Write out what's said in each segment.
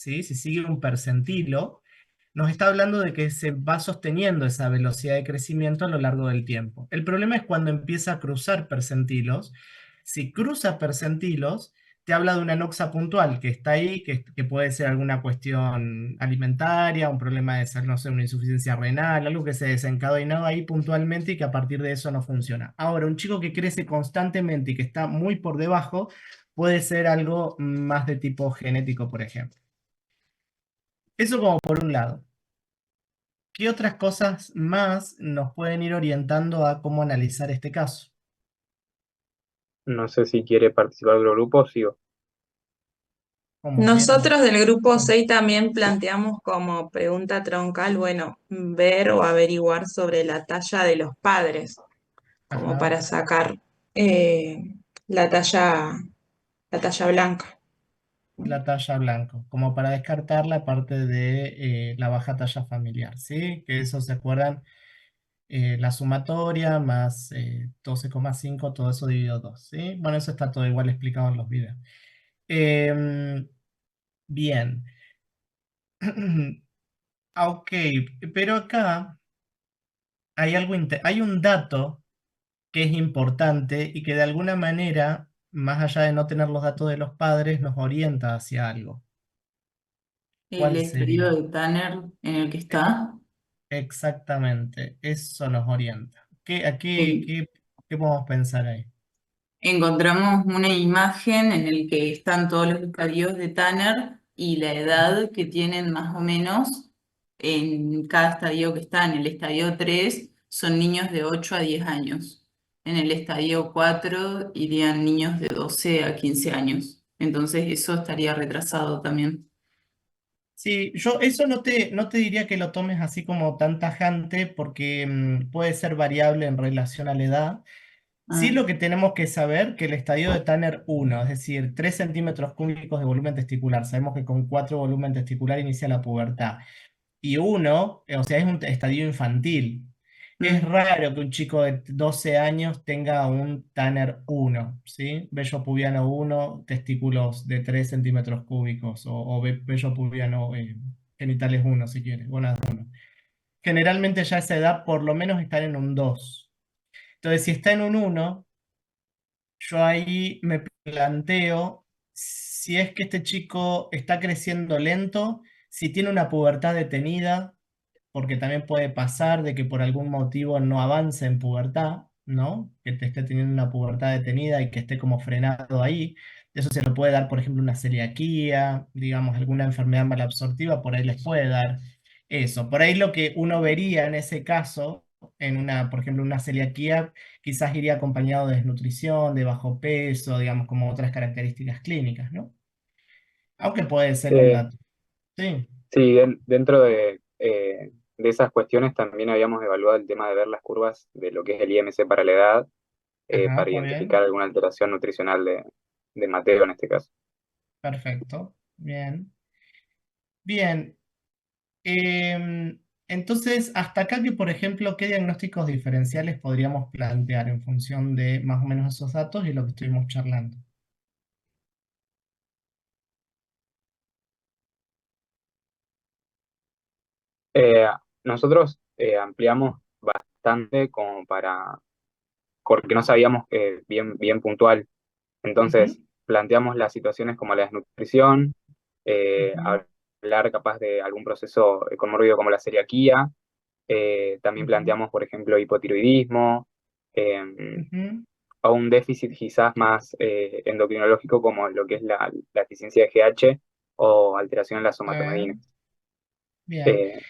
¿sí? Si sigue un percentilo, nos está hablando de que se va sosteniendo esa velocidad de crecimiento a lo largo del tiempo. El problema es cuando empieza a cruzar percentilos. Si cruza percentilos, te habla de una noxa puntual que está ahí, que puede ser alguna cuestión alimentaria, un problema de ser, no sé, una insuficiencia renal, algo que se desencadenó ahí puntualmente y que a partir de eso no funciona. Ahora, un chico que crece constantemente y que está muy por debajo, puede ser algo más de tipo genético, por ejemplo. Eso como por un lado. ¿Qué otras cosas más nos pueden ir orientando a cómo analizar este caso? No sé si quiere participar del grupo, sigo. Como quieran. Nosotros del grupo 6 también planteamos como pregunta troncal, bueno, ver o averiguar sobre la talla de los padres, como Ajá, para sacar eh, la talla, la talla blanca. la talla blanco, como para descartar la parte de la baja talla familiar, ¿sí? Que eso se acuerdan, la sumatoria más 12,5, todo eso dividido 2, ¿sí? Bueno, eso está todo igual explicado en los videos. Em, bien. Ok, pero acá hay un dato que es importante y que de alguna manera, más allá de no tener los datos de los padres, nos orienta hacia algo. El ¿Cuál estadio sería? de Tanner en el que E- está. Exactamente, eso nos orienta. eh, ¿Qué podemos pensar ahí? Encontramos una imagen en el que están todos los estadios de Tanner y la edad que tienen más o menos en cada estadio que está. En el estadio 3 son niños de 8 a 10 años. En el estadio 4 irían niños de 12 a 15 años. Entonces eso estaría retrasado también. Sí, yo eso no te diría que lo tomes así como tan tajante porque puede ser variable en relación a la edad. Sí, Ah, lo que tenemos que saber que el estadio de Tanner uno, es decir, 3 centímetros cúbicos de volumen testicular, sabemos que con 4 volumen testicular inicia la pubertad. Y uno, o sea, es un estadio infantil. Es mm, raro que un chico de 12 años tenga un Tanner uno, ¿sí? Vello pubiano uno, testículos de 3 centímetros cúbicos, o vello pubiano genitales uno, si quieres, gonas uno. Generalmente ya a esa edad por lo menos están en un 2. Entonces, si está en un uno, yo ahí me planteo si es que este chico está creciendo lento, si tiene una pubertad detenida, porque también puede pasar de que por algún motivo no avance en pubertad, ¿no? Que te esté teniendo una pubertad detenida y que esté como frenado ahí. Eso se lo puede dar, por ejemplo, una celiaquía, digamos, alguna enfermedad malabsortiva, por ahí les puede dar eso. Por ahí lo que uno vería en ese caso, en una, por ejemplo, una celiaquía, quizás iría acompañado de desnutrición, de bajo peso, digamos, como otras características clínicas, ¿no? Aunque puede ser un Eh, dato. Sí, sí, dentro de esas cuestiones también habíamos evaluado el tema de ver las curvas de lo que es el IMC para la edad, ajá, para está bien. identificar alguna alteración nutricional de Mateo en este caso. Perfecto. Bien. Bien. Entonces, hasta acá que, por ejemplo, ¿qué diagnósticos diferenciales podríamos plantear en función de más o menos esos datos y lo que estuvimos charlando? Eh, Nosotros ampliamos bastante como porque no sabíamos bien puntual. Ujú, Entonces, planteamos las situaciones como la desnutrición, ujú, hablar capaz de algún proceso comórbido como la celiaquía. También ujú, planteamos, por ejemplo, hipotiroidismo, ujú. o un déficit quizás más endocrinológico como lo que es la deficiencia de GH o alteración en la Está somatomedina. bien. Bien. Eh,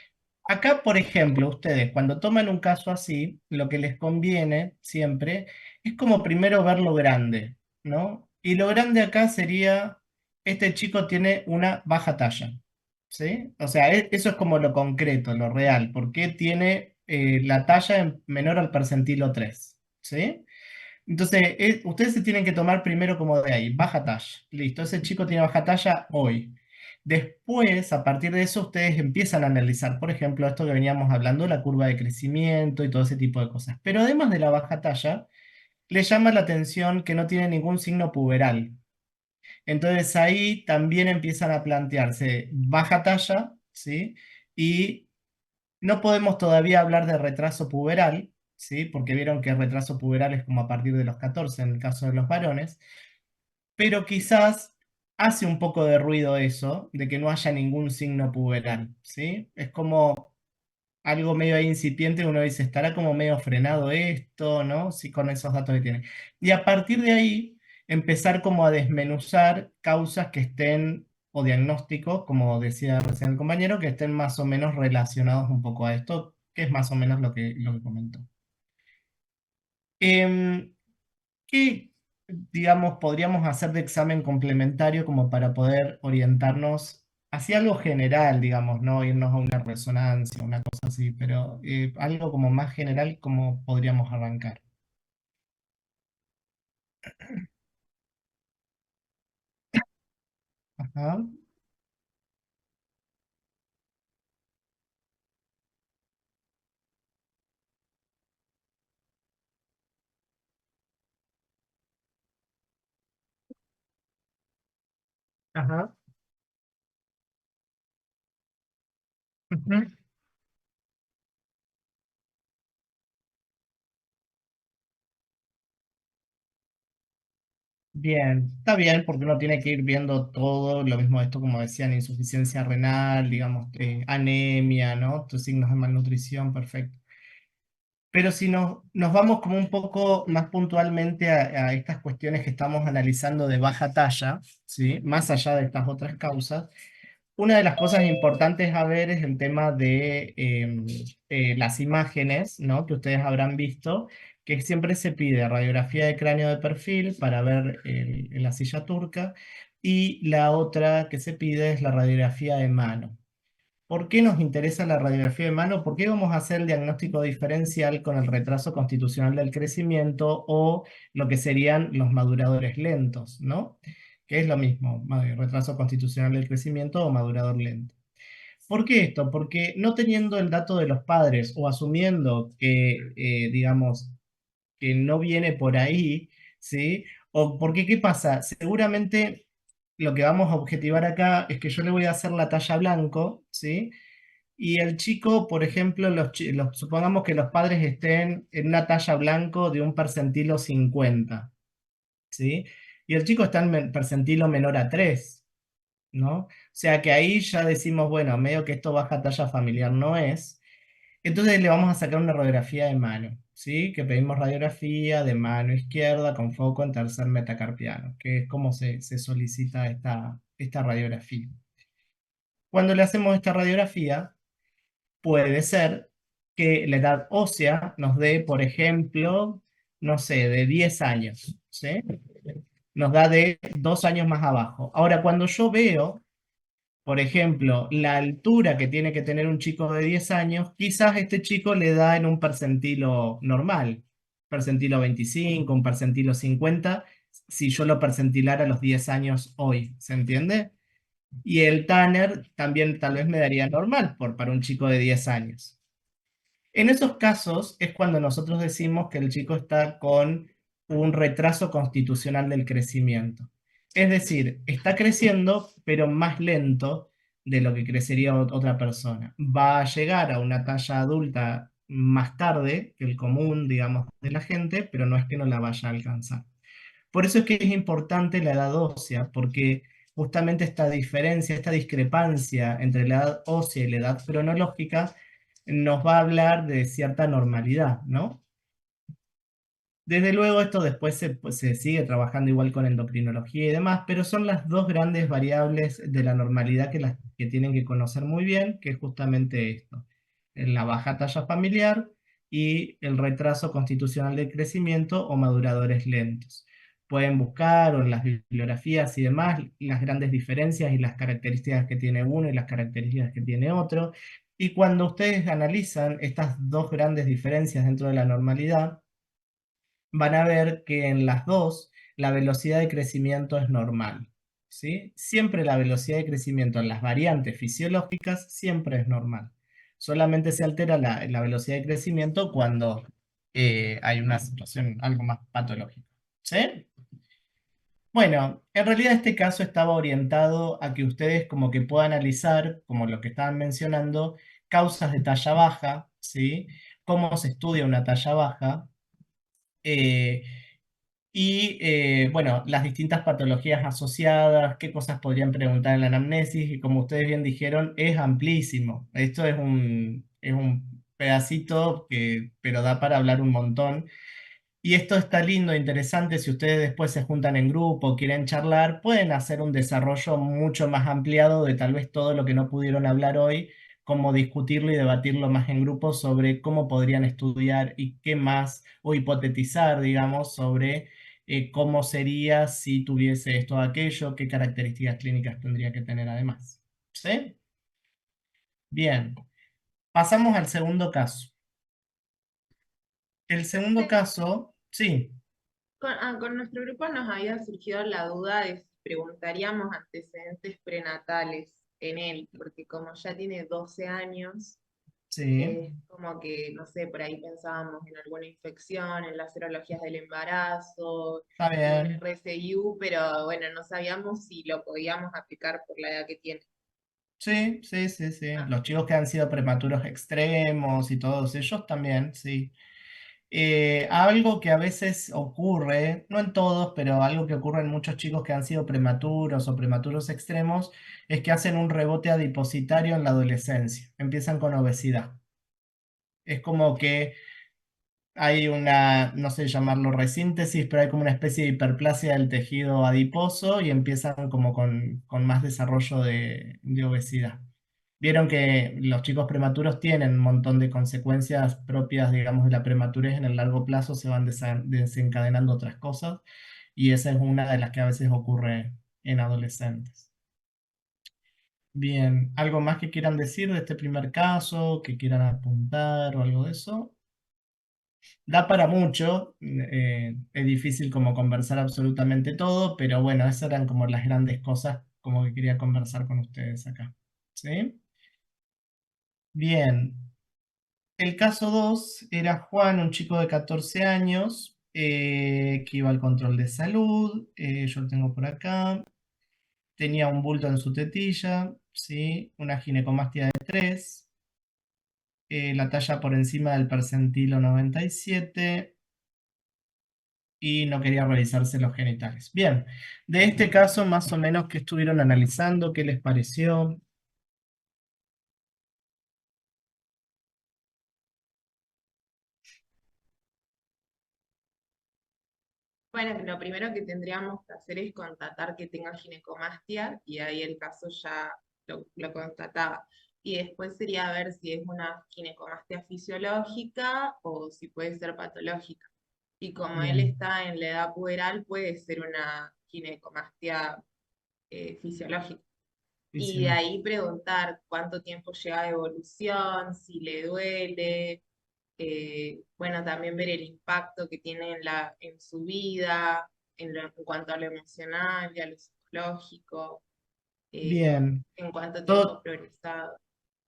Acá, por ejemplo, ustedes cuando toman un caso así, lo que les conviene siempre es como primero ver lo grande, ¿no? Y lo grande acá sería, este chico tiene una baja talla, ¿sí? O sea, eso es como lo concreto, lo real, porque tiene la talla menor al percentilo 3, ¿sí? Entonces, ustedes se tienen que tomar primero como de ahí, baja talla. Listo, ese chico tiene baja talla hoy. Después, a partir de eso, ustedes empiezan a analizar, por ejemplo, esto que veníamos hablando, la curva de crecimiento y todo ese tipo de cosas. Pero además de la baja talla, les llama la atención que no tiene ningún signo puberal. Entonces ahí también empiezan a plantearse baja talla, ¿sí? Y no podemos todavía hablar de retraso puberal, ¿sí? Porque vieron que el retraso puberal es como a partir de los 14 en el caso de los varones, pero quizás hace un poco de ruido eso, de que no haya ningún signo puberal, ¿sí? Es como algo medio ahí incipiente, uno dice, estará como medio frenado esto, ¿no? Sí, con esos datos que tiene. Y a partir de ahí, empezar como a desmenuzar causas que estén, o diagnósticos, como decía recién el compañero, que estén más o menos relacionados un poco a esto, que es más o menos lo que comentó. Em, ¿Qué, digamos, podríamos hacer de examen complementario como para poder orientarnos hacia algo general, digamos, no irnos a una resonancia, una cosa así, pero algo como más general, como podríamos arrancar? Ajá, ajá, ujú. Bien, está bien, porque uno tiene que ir viendo todo, lo mismo esto, como decían, insuficiencia renal, digamos, anemia, ¿no? Tus signos de malnutrición, perfecto. Pero si nos vamos como un poco más puntualmente a estas cuestiones que estamos analizando de baja talla, ¿sí? Más allá de estas otras causas, una de las cosas importantes a ver es el tema de las imágenes, ¿no? Que ustedes habrán visto, que siempre se pide radiografía de cráneo de perfil para ver la silla turca, y la otra que se pide es la radiografía de mano. ¿Por qué nos interesa la radiografía de mano? ¿Por qué vamos a hacer el diagnóstico diferencial con el retraso constitucional del crecimiento o lo que serían los maduradores lentos, ¿no? Que es lo mismo, retraso constitucional del crecimiento o madurador lento. ¿Por qué esto? Porque no teniendo el dato de los padres o asumiendo que, digamos, que no viene por ahí, ¿sí? O porque, ¿qué pasa? Seguramente lo que vamos a objetivar acá es que yo le voy a hacer la talla blanco, ¿sí? Y el chico, por ejemplo, supongamos que los padres estén en una talla blanco de un percentilo 50, ¿sí? Y el chico está en percentilo menor a 3, ¿no? O sea que ahí ya decimos, bueno, medio que esto baja talla familiar no es. Entonces le vamos a sacar una radiografía de mano, ¿sí? Que pedimos radiografía de mano izquierda con foco en tercer metacarpiano, que es como se solicita esta radiografía. Cuando le hacemos esta radiografía, puede ser que la edad ósea nos dé, por ejemplo, no sé, de 10 años, ¿sí? Nos da de 2 años más abajo. Ahora, cuando yo veo, por ejemplo, la altura que tiene que tener un chico de 10 años, quizás este chico le da en un percentilo normal, percentilo 25, un percentilo 50, si yo lo percentilara a los 10 años hoy, ¿se entiende? Y el Tanner también tal vez me daría normal para un chico de 10 años. En esos casos es cuando nosotros decimos que el chico está con un retraso constitucional del crecimiento. Es decir, está creciendo, pero más lento de lo que crecería otra persona. Va a llegar a una talla adulta más tarde que el común, digamos, de la gente, pero no es que no la vaya a alcanzar. Por eso es que es importante la edad ósea, porque justamente esta diferencia, esta discrepancia entre la edad ósea y la edad cronológica nos va a hablar de cierta normalidad, ¿no? Desde luego esto después pues, se sigue trabajando igual con endocrinología y demás, pero son las dos grandes variables de la normalidad que tienen que conocer muy bien, que es justamente esto, la baja talla familiar y el retraso constitucional del crecimiento o maduradores lentos. Pueden buscar o en las bibliografías y demás las grandes diferencias y las características que tiene uno y las características que tiene otro. Y cuando ustedes analizan estas dos grandes diferencias dentro de la normalidad, van a ver que en las dos la velocidad de crecimiento es normal, ¿sí? Siempre la velocidad de crecimiento en las variantes fisiológicas siempre es normal. Solamente se altera la velocidad de crecimiento cuando hay una situación algo más patológica, ¿sí? Bueno, en realidad este caso estaba orientado a que ustedes como que puedan analizar, como lo que estaban mencionando, causas de talla baja, ¿sí? Cómo se estudia una talla baja. eh, bueno, las distintas patologías asociadas, qué cosas podrían preguntar en la anamnesis, y como ustedes bien dijeron, es amplísimo. Esto es un pedacito que, pero da para hablar un montón. Y esto está lindo, interesante, si ustedes después se juntan en grupo, quieren charlar, pueden hacer un desarrollo mucho más ampliado de tal vez todo lo que no pudieron hablar hoy, como discutirlo y debatirlo más en grupo sobre cómo podrían estudiar y qué más, o hipotetizar, digamos, sobre cómo sería si tuviese esto o aquello, qué características clínicas tendría que tener además. ¿Sí? Bien, pasamos al segundo caso. El segundo Sí, caso, sí, con nuestro grupo nos había surgido la duda de si preguntaríamos antecedentes prenatales en él, porque como ya tiene 12 años, sí, es como que, no sé, por ahí pensábamos en alguna infección, en las serologías del embarazo, está en un bien. RCIU, pero bueno, no sabíamos si lo podíamos aplicar por la edad que tiene. Sí, sí, sí, sí. Ah, Los chicos que han sido prematuros extremos y todos ellos también, sí. Algo que a veces ocurre, no en todos, pero algo que ocurre en muchos chicos que han sido prematuros o prematuros extremos, es que hacen un rebote adipositario en la adolescencia. Empiezan con obesidad. Es como que hay una, no sé llamarlo resíntesis, pero hay como una especie de hiperplasia del tejido adiposo y empiezan como con más desarrollo de obesidad. Vieron que los chicos prematuros tienen un montón de consecuencias propias, digamos, de la prematurez. En el largo plazo se van desencadenando otras cosas y esa es una de las que a veces ocurre en adolescentes. Bien, ¿algo más que quieran decir de este primer caso, que quieran apuntar o algo de eso? Da para mucho, es difícil como conversar absolutamente todo, pero bueno, esas eran como las grandes cosas como que quería conversar con ustedes acá. ¿Sí? Bien, el caso 2 era Juan, un chico de 14 años que iba al control de salud, yo lo tengo por acá, tenía un bulto en su tetilla, ¿sí? Una ginecomastia de 3, la talla por encima del percentilo 97 y no quería revisarse los genitales. Bien, de este caso más o menos que estuvieron analizando, qué les pareció. bueno, lo primero que tendríamos que hacer es constatar que tenga ginecomastia y ahí el caso ya lo constataba. Y después sería ver si es una ginecomastia fisiológica o si puede ser patológica. Y como él Bien, está en la edad puberal, puede ser una ginecomastia fisiológica. Y de físelo. ahí preguntar cuánto tiempo lleva de evolución, si le duele, bueno, también ver el impacto que tiene en su vida, en cuanto a lo emocional y a lo psicológico, eh, Bien, en cuánto tiempo ha todo, progresado.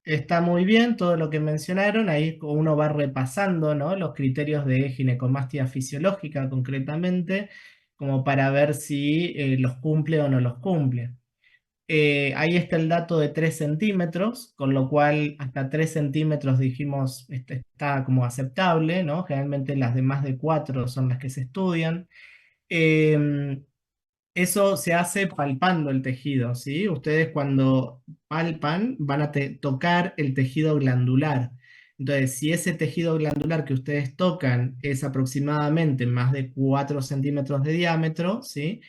está muy bien todo lo que mencionaron, ahí uno va repasando, ¿no? Los criterios de ginecomastia fisiológica concretamente, como para ver si los cumple o no los cumple. Ahí está el dato de 3 centímetros, con lo cual hasta 3 centímetros dijimos está como aceptable, ¿no? Generalmente las de más de 4 son las que se estudian. Em, Eso se hace palpando el tejido, ¿sí? Ustedes cuando palpan van a tocar el tejido glandular. Entonces, si ese tejido glandular que ustedes tocan es aproximadamente más de 4 centímetros de diámetro, ¿sí?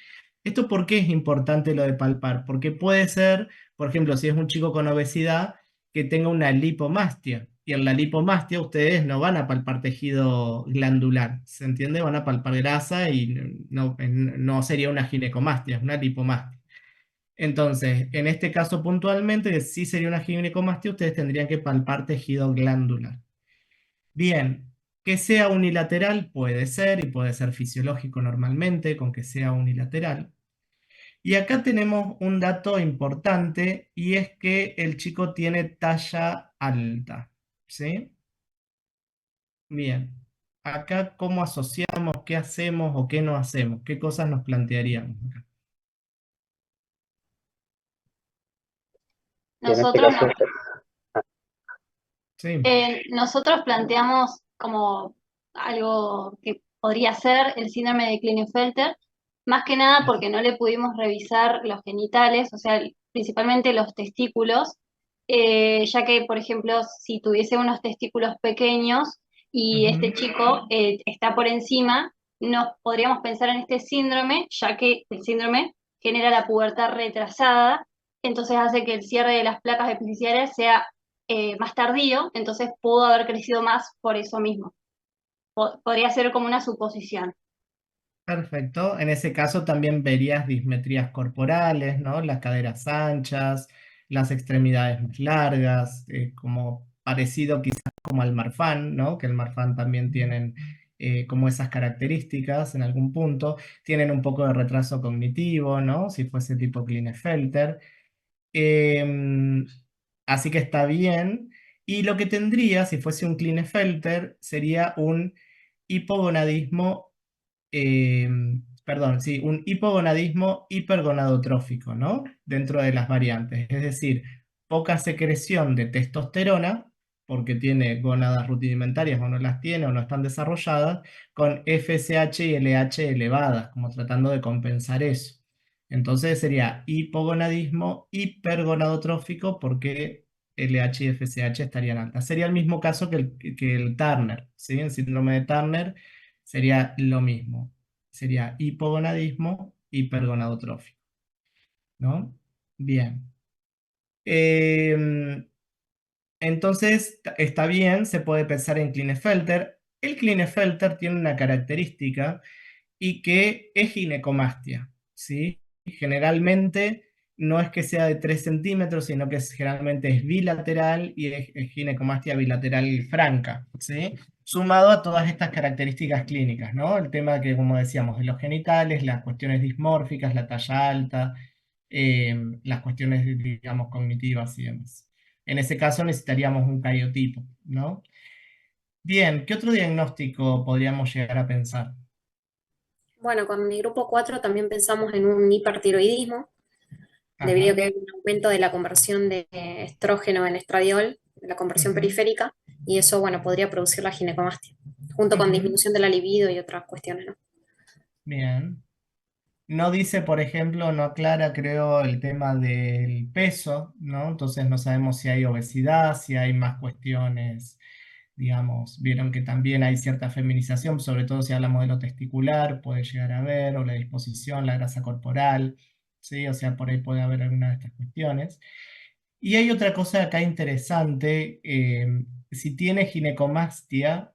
¿Esto por qué es importante lo de palpar? Porque puede ser, por ejemplo, si es un chico con obesidad, que tenga una lipomastia. Y en la lipomastia ustedes no van a palpar tejido glandular, ¿se entiende? Van a palpar grasa y no sería una ginecomastia, es una lipomastia. Entonces, en este caso puntualmente, que sí sería una ginecomastia, ustedes tendrían que palpar tejido glandular. Bien, que sea unilateral puede ser y puede ser fisiológico normalmente, con que sea unilateral. Y acá tenemos un dato importante y es que el chico tiene talla alta, ¿sí? Bien. acá cómo asociamos, qué hacemos o qué no hacemos, qué cosas nos plantearíamos acá. Y en este Nosotros, caso, Sí. nosotros planteamos como algo que podría ser el síndrome de Klinefelter, más que nada porque no le pudimos revisar los genitales, o sea, principalmente los testículos, ya que, por ejemplo, si tuviese unos testículos pequeños y este Ujú. chico está por encima, no podríamos pensar en este síndrome, ya que el síndrome genera la pubertad retrasada, entonces hace que el cierre de las placas epifisiales sea más tardío, entonces pudo haber crecido más por eso mismo. Podría ser como una suposición. Perfecto. En ese caso también verías dismetrías corporales, ¿no? Las caderas anchas, las extremidades más largas, como parecido quizás como al marfan, ¿no? Que el marfan también tienen como esas características en algún punto. Tienen un poco de retraso cognitivo, ¿no? Si fuese tipo Klinefelter. Em, Así que está bien. Y lo que tendría, si fuese un Klinefelter, sería un hipogonadismo, eh, perdón, sí, un hipogonadismo hipergonadotrófico, ¿no? Dentro de las variantes. Es decir, poca secreción de testosterona, porque tiene gónadas rudimentarias o no las tiene o no están desarrolladas, con FSH y LH elevadas, como tratando de compensar eso. Entonces sería hipogonadismo hipergonadotrófico porque LH y FSH estarían altas. Sería el mismo caso que el Turner, ¿sí? El síndrome de Turner sería lo mismo. Sería hipogonadismo hipergonadotrófico, ¿no? Bien. Em, entonces, está bien, se puede pensar en Klinefelter. El Klinefelter tiene una característica y que es ginecomastia, ¿sí? Generalmente no es que sea de 3 centímetros, sino que generalmente es bilateral y es ginecomastia bilateral franca, ¿sí? Sumado a todas estas características clínicas, ¿no? El tema que, como decíamos, de los genitales, las cuestiones dismórficas, la talla alta, las cuestiones, digamos, cognitivas y demás. En ese caso necesitaríamos un cariotipo, ¿no? Bien, ¿qué otro diagnóstico podríamos llegar a pensar? Bueno, con mi grupo 4 también pensamos en un hipertiroidismo, debido a Ajá. que hay un aumento de la conversión de estrógeno en estradiol, de la conversión Ujú, periférica, y eso, bueno, podría producir la ginecomastia, junto con ujú. disminución de la libido y otras cuestiones, ¿no? Bien. No dice, por ejemplo, no aclara, creo, el tema del peso, ¿no? Entonces no sabemos si hay obesidad, si hay más cuestiones, digamos, vieron que también hay cierta feminización, sobre todo si hablamos de lo testicular, puede llegar a haber, o la disposición, la grasa corporal, ¿sí? O sea, por ahí puede haber alguna de estas cuestiones. Y hay otra cosa acá interesante, si tiene ginecomastia,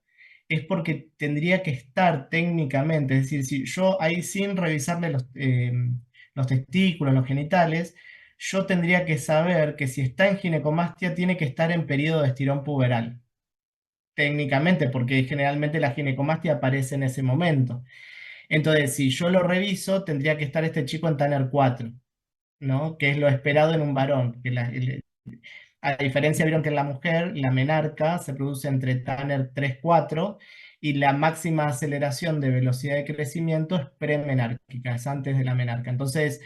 es porque tendría que estar técnicamente, es decir, si yo ahí sin revisarle los testículos, los genitales, yo tendría que saber que si está en ginecomastia tiene que estar en periodo de estirón puberal, técnicamente, porque generalmente la ginecomastia aparece en ese momento. Entonces, si yo lo reviso, tendría que estar este chico en Tanner 4, ¿no? Que es lo esperado en un varón, que a diferencia, vieron que en la mujer, la menarca se produce entre Tanner 3-4 y la máxima aceleración de velocidad de crecimiento es premenárquica, es antes de la menarca. Entonces,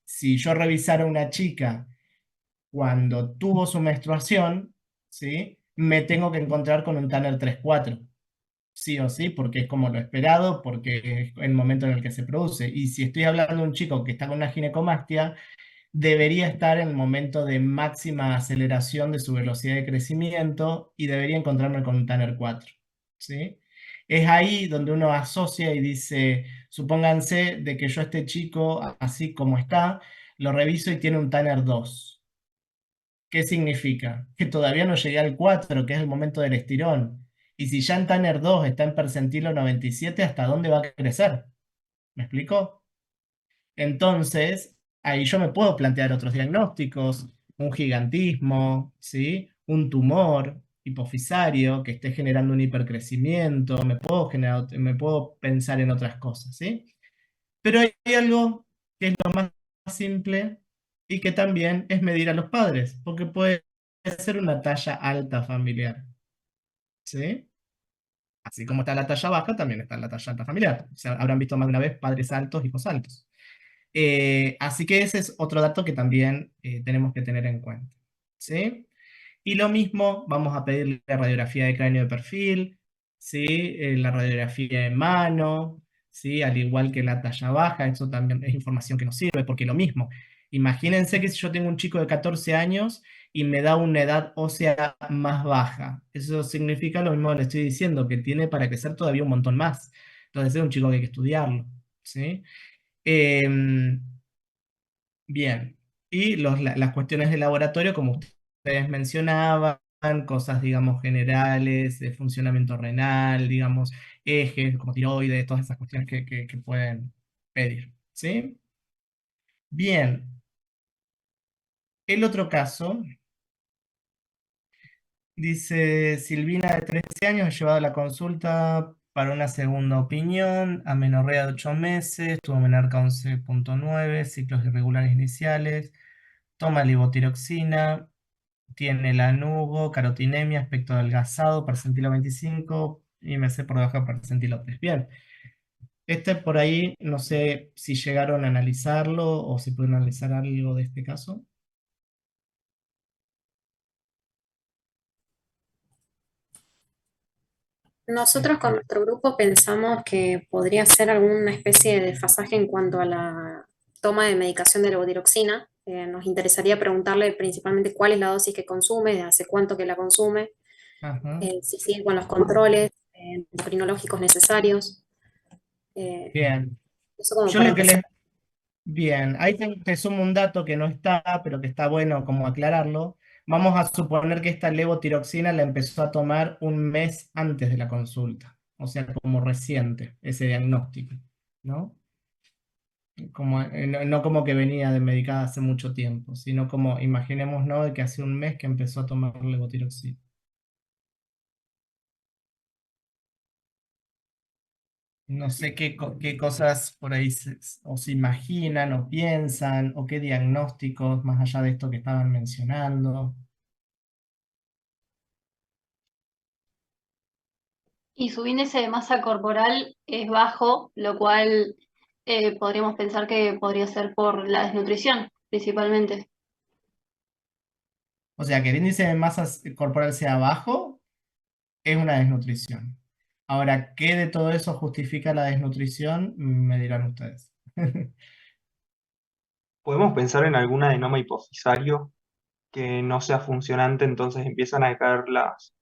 si yo revisara a una chica cuando tuvo su menstruación, ¿sí? Me tengo que encontrar con un Tanner 3-4, sí o sí, porque es como lo esperado, porque es el momento en el que se produce. Y si estoy hablando de un chico que está con una ginecomastia, debería estar en el momento de máxima aceleración de su velocidad de crecimiento y debería encontrarme con un Tanner 4, ¿sí? Es ahí donde uno asocia y dice, supónganse de que yo este chico, así como está, lo reviso y tiene un Tanner 2. ¿Qué significa? Que todavía no llegué al 4, que es el momento del estirón. Y si ya en Tanner 2 está en percentilo 97, ¿hasta dónde va a crecer? ¿Me explico? Entonces, ahí yo me puedo plantear otros diagnósticos, un gigantismo, ¿sí? Un tumor hipofisario que esté generando un hipercrecimiento, me puedo pensar en otras cosas, ¿sí? Pero hay algo que es lo más simple y que también es medir a los padres, porque puede ser una talla alta familiar, ¿sí? Así como está la talla baja, también está la talla alta familiar. O sea, habrán visto más de una vez padres altos, hijos altos. Así que ese es otro dato que también tenemos que tener en cuenta. ¿Sí? Y lo mismo, vamos a pedir la radiografía de cráneo de perfil, ¿sí? La radiografía de mano, ¿sí? Al igual que la talla baja, eso también es información que nos sirve, porque lo mismo, imagínense que si yo tengo un chico de 14 años y me da una edad ósea más baja, eso significa lo mismo que le estoy diciendo, que tiene para crecer todavía un montón más. Entonces es un chico que hay que estudiarlo, ¿sí? Em, Bien, y las cuestiones de laboratorio, como ustedes mencionaban, cosas, digamos, generales, de funcionamiento renal, digamos, ejes como tiroides, todas esas cuestiones que pueden pedir, ¿sí? Bien, el otro caso, dice Silvina de 13 años, ha llevado a la consulta para una segunda opinión, amenorrea de 8 meses, tuvo menarca 11,9, ciclos irregulares iniciales, toma levotiroxina. Tiene lanugo, carotinemia, aspecto adelgazado, percentilo 25, IMC por debajo de percentilo 3. Bien, este por ahí, no sé si llegaron a analizarlo o si pueden analizar algo de este caso. Nosotros con nuestro grupo pensamos que podría ser alguna especie de desfasaje en cuanto a la toma de medicación de levotiroxina. Nos interesaría preguntarle principalmente cuál es la dosis que consume, de hace cuánto que la consume, Ajá. si sigue con los controles endocrinológicos necesarios. Bien. Eso como Yo para lo que empezar. les... Bien, ahí te sumo un dato que no está, pero que está bueno como aclararlo. Vamos a suponer que esta levotiroxina la empezó a tomar un mes antes de la consulta, o sea, como reciente, ese diagnóstico, ¿no? Como, no como que venía de medicada hace mucho tiempo, sino como, imaginemos, ¿no? De que hace un mes que empezó a tomar levotiroxina. No sé qué cosas por ahí o se imaginan o piensan, o qué diagnósticos, más allá de esto que estaban mencionando. Y su índice de masa corporal es bajo, lo cual podríamos pensar que podría ser por la desnutrición, principalmente. O sea, que el índice de masa corporal sea bajo es una desnutrición. Ahora, ¿qué de todo eso justifica la desnutrición? Me dirán ustedes. Podemos pensar en algún adenoma hipofisario que no sea funcionante, entonces empiezan a caer las